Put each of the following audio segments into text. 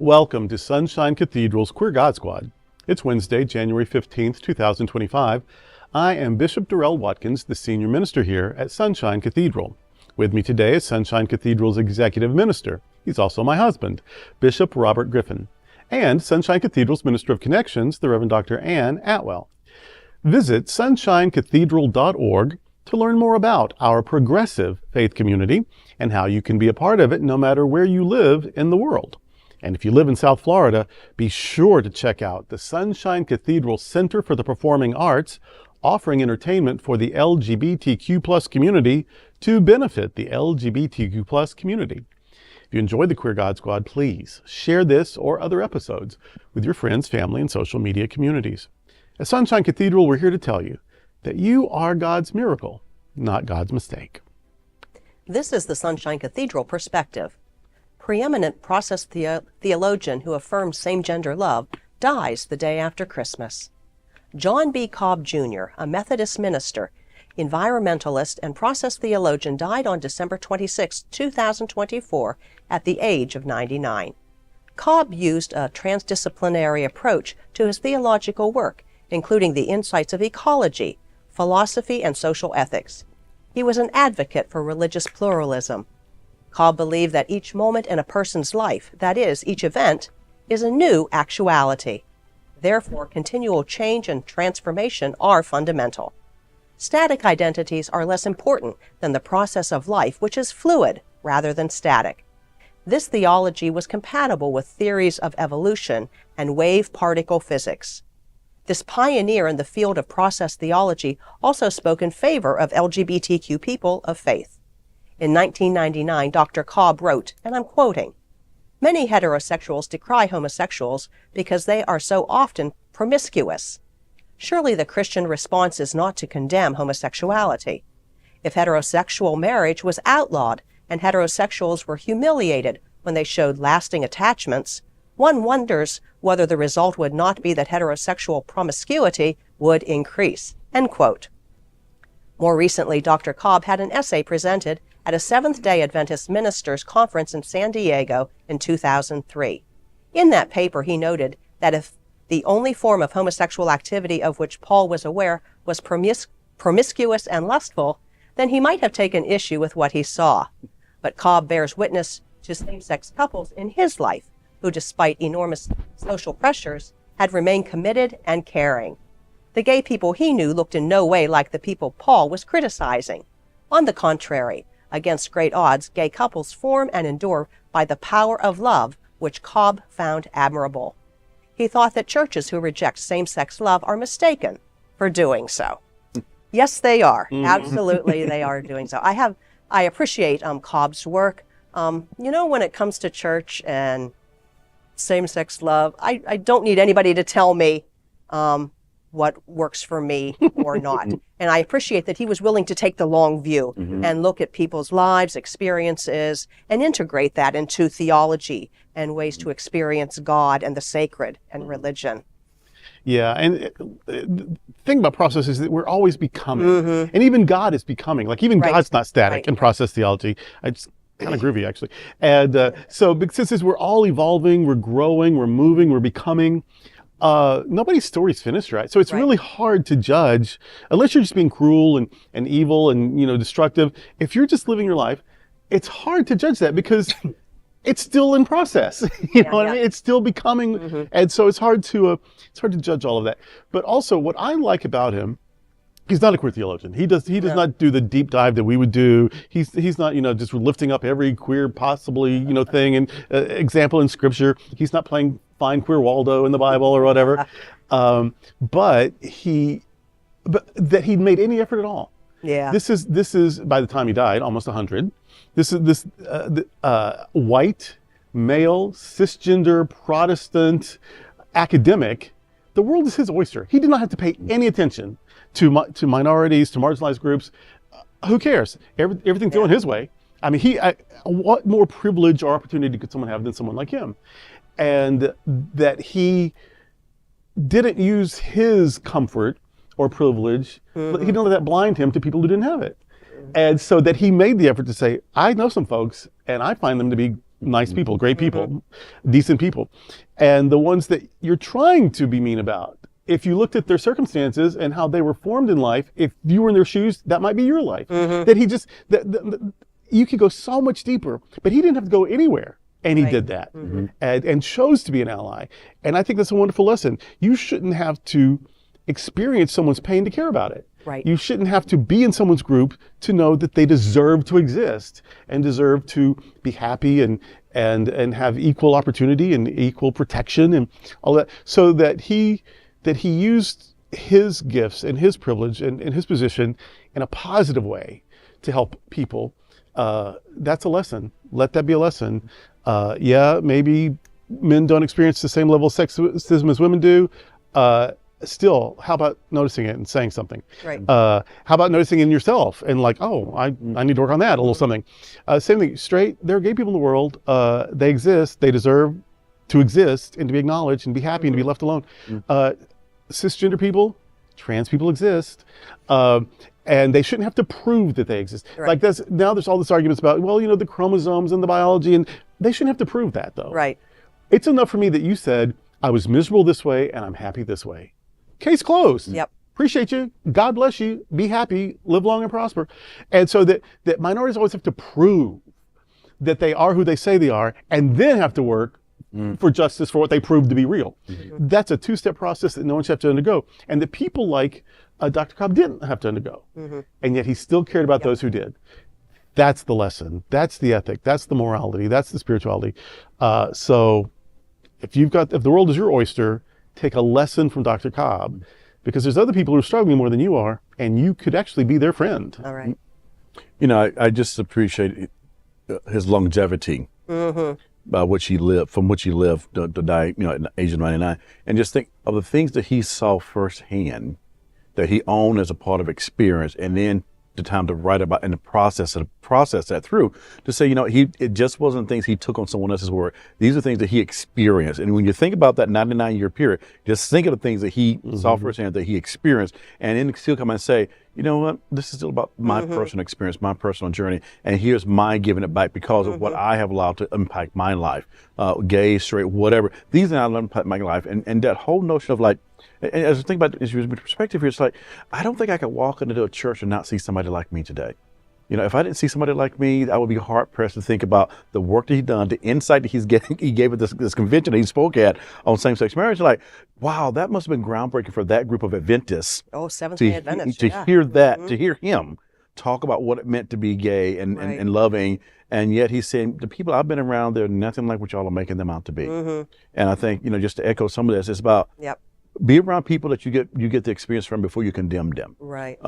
Welcome to Sunshine Cathedral's Queer God Squad. It's Wednesday, January 15th, 2025. I am Bishop Darrell Watkins, the senior minister here at Sunshine Cathedral. With me today is Sunshine Cathedral's executive minister. He's also my husband, Bishop Robert Griffin, and Sunshine Cathedral's Minister of Connections, the Reverend Dr. Ann Atwell. Visit sunshinecathedral.org to learn more about our progressive faith community and how you can be a part of it no matter where you live in the world. And if you live in South Florida, be sure to check out the Sunshine Cathedral Center for the Performing Arts, offering entertainment for the LGBTQ+ community to benefit the LGBTQ+ community. If you enjoyed the Queer God Squad, please share this or other episodes with your friends, family, and social media communities. At Sunshine Cathedral, we're here to tell you that you are God's miracle, not God's mistake. This is the Sunshine Cathedral perspective. Preeminent Process Theologian who affirms same-gender love dies the day after Christmas. John B. Cobb Jr., a Methodist minister, environmentalist, and Process Theologian, died on December 26, 2024, at the age of 99. Cobb used a transdisciplinary approach to his theological work, including the insights of ecology, philosophy, and social ethics. He was an advocate for religious pluralism. Cobb believed that each moment in a person's life, that is, each event, is a new actuality. Therefore, continual change and transformation are fundamental. Static identities are less important than the process of life, which is fluid rather than static. This theology was compatible with theories of evolution and wave-particle physics. This pioneer in the field of process theology also spoke in favor of LGBTQ people of faith. In 1999, Dr. Cobb wrote, and I'm quoting, "Many heterosexuals decry homosexuals because they are so often promiscuous. Surely the Christian response is not to condemn homosexuality. If heterosexual marriage was outlawed and heterosexuals were humiliated when they showed lasting attachments, one wonders whether the result would not be that heterosexual promiscuity would increase." End quote. More recently, Dr. Cobb had an essay presented at a Seventh Day Adventist ministers' conference in San Diego in 2003. In that paper, he noted that if the only form of homosexual activity of which Paul was aware was promiscuous and lustful, then he might have taken issue with what he saw. But Cobb bears witness to same-sex couples in his life who, despite enormous social pressures, had remained committed and caring. The gay people he knew looked in no way like the people Paul was criticizing. On the contrary, against great odds, gay couples form and endure by the power of love, which Cobb found admirable. He thought that churches who reject same-sex love are mistaken for doing so. Yes, they are. Absolutely, they are doing so. I appreciate Cobb's work. When it comes to church and same-sex love, I don't need anybody to tell me what works for me or not. And I appreciate that he was willing to take the long view and look at people's lives, experiences, and integrate that into theology and ways to experience God and the sacred and religion. Yeah, and the thing about process is that we're always becoming. And even God is becoming. Like, even God's not static in process theology. It's kind of groovy, actually. And so since we're all evolving, we're growing, we're moving, we're becoming, nobody's story's finished, right? So it's really hard to judge, unless you're just being cruel and evil and, destructive. If you're just living your life, it's hard to judge that because it's still in process. You know what I mean? It's still becoming, and so it's hard to judge all of that. But also, what I like about him, he's not a queer theologian. He does not do the deep dive that we would do. He's not, just lifting up every queer possibly, thing and example in Scripture. He's not playing Find Queer Waldo in the Bible or whatever. But that he'd made any effort at all. Yeah. This is by the time he died, almost 100. This is white, male, cisgender, Protestant, academic. The world is his oyster. He did not have to pay any attention to minorities, to marginalized groups. Who cares? Everything's going his way. I mean, what more privilege or opportunity could someone have than someone like him? And that he didn't use his comfort or privilege. He didn't let that blind him to people who didn't have it. And so that he made the effort to say, I know some folks and I find them to be nice people, great people, decent people. And the ones that you're trying to be mean about, if you looked at their circumstances and how they were formed in life, if you were in their shoes, that might be your life. That he just, you could go so much deeper, but he didn't have to go anywhere. And he did that and chose to be an ally. And I think that's a wonderful lesson. You shouldn't have to experience someone's pain to care about it. Right. You shouldn't have to be in someone's group to know that they deserve to exist and deserve to be happy and have equal opportunity and equal protection and all that. So that he used his gifts and his privilege and his position in a positive way to help people. That's a lesson. Let that be a lesson. Yeah, maybe men don't experience the same level of sexism as women do. Still, how about noticing it and saying something? Right. How about noticing it in yourself and like, oh, I need to work on that, a little something. Same thing, straight, there are gay people in the world. They exist. They deserve to exist and to be acknowledged and be happy and to be left alone. Cisgender people, trans people exist. And they shouldn't have to prove that they exist. Right. Like now there's all this arguments about, well, you know, the chromosomes and the biology, and they shouldn't have to prove that though. Right. It's enough for me that you said, I was miserable this way and I'm happy this way. Case closed. Yep. Appreciate you. God bless you. Be happy. Live long and prosper. And so that minorities always have to prove that they are who they say they are and then have to work for justice for what they prove to be real. That's a two-step process that no one should have to undergo. And that people like Dr. Cobb didn't have to undergo. And yet he still cared about those who did. That's the lesson. That's the ethic. That's the morality. That's the spirituality. So if the world is your oyster, take a lesson from Dr. Cobb, because there's other people who are struggling more than you are, and you could actually be their friend. All right. You know, I just appreciate his longevity, from which he lived to die, you know, at the age of 99, and just think of the things that he saw firsthand, that he owned as a part of experience, and then the time to write about and the process that through to say, you know, it just wasn't things he took on someone else's word. These are things that he experienced. And when you think about that 99-year period, just think of the things that he saw firsthand, that he experienced, and then still come and say, you know what, this is still about my personal experience, my personal journey, and here's my giving it back because of what I have allowed to impact my life, gay, straight, whatever. These are not impact my life. And that whole notion of like, and as I think about the perspective here, it's like, I don't think I could walk into a church and not see somebody like me today. You know, if I didn't see somebody like me, I would be hard pressed to think about the work that he's done, the insight that he gave at this convention that he spoke at on same-sex marriage. Like, wow, that must have been groundbreaking for that group of Adventists. Oh, Seventh Day Adventist. To hear that, to hear him talk about what it meant to be gay and loving. And yet he's saying, the people I've been around, they're nothing like what y'all are making them out to be. And I think, you know, just to echo some of this, it's about be around people that you get the experience from before you condemn them. Right.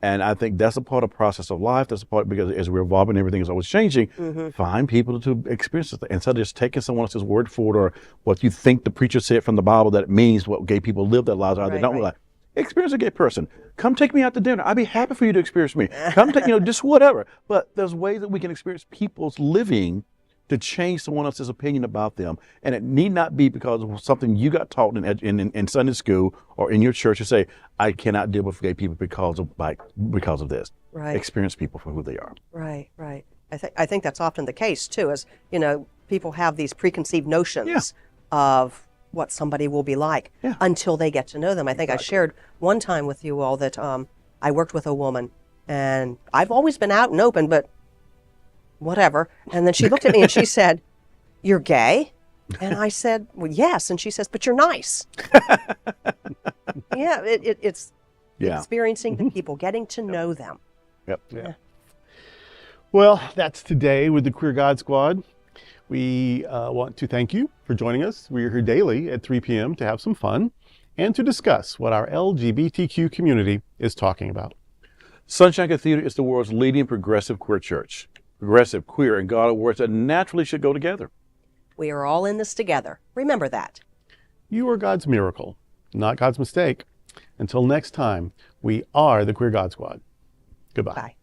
And I think that's a part of the process of life. That's a part, because as we're evolving, everything is always changing. Find people to experience it. Instead of just taking someone else's word for it, or what you think the preacher said from the Bible that it means what gay people live their lives are. They don't realize. Experience a gay person. Come take me out to dinner. I'd be happy for you to experience me. Come take, you know, just whatever. But there's ways that we can experience people's living to change someone else's opinion about them. And it need not be because of something you got taught in Sunday school or in your church to say, I cannot deal with gay people because of this. Right. Experience people for who they are. Right, right. I think that's often the case too, as, you know, people have these preconceived notions of what somebody will be like until they get to know them. I think I shared one time with you all that I worked with a woman, and I've always been out and open, but whatever. And then she looked at me and she said, "You're gay?" And I said, "Well, yes." And she says, "But you're nice." It's experiencing the people, getting to know them. Well, that's today with the Queer God Squad. We want to thank you for joining us. We are here daily at 3 p.m. to have some fun and to discuss what our LGBTQ community is talking about. Sunshine Cathedral is the world's leading progressive queer church. Progressive, queer, and God are words that naturally should go together. We are all in this together. Remember that. You are God's miracle, not God's mistake. Until next time, we are the Queer God Squad. Goodbye. Bye.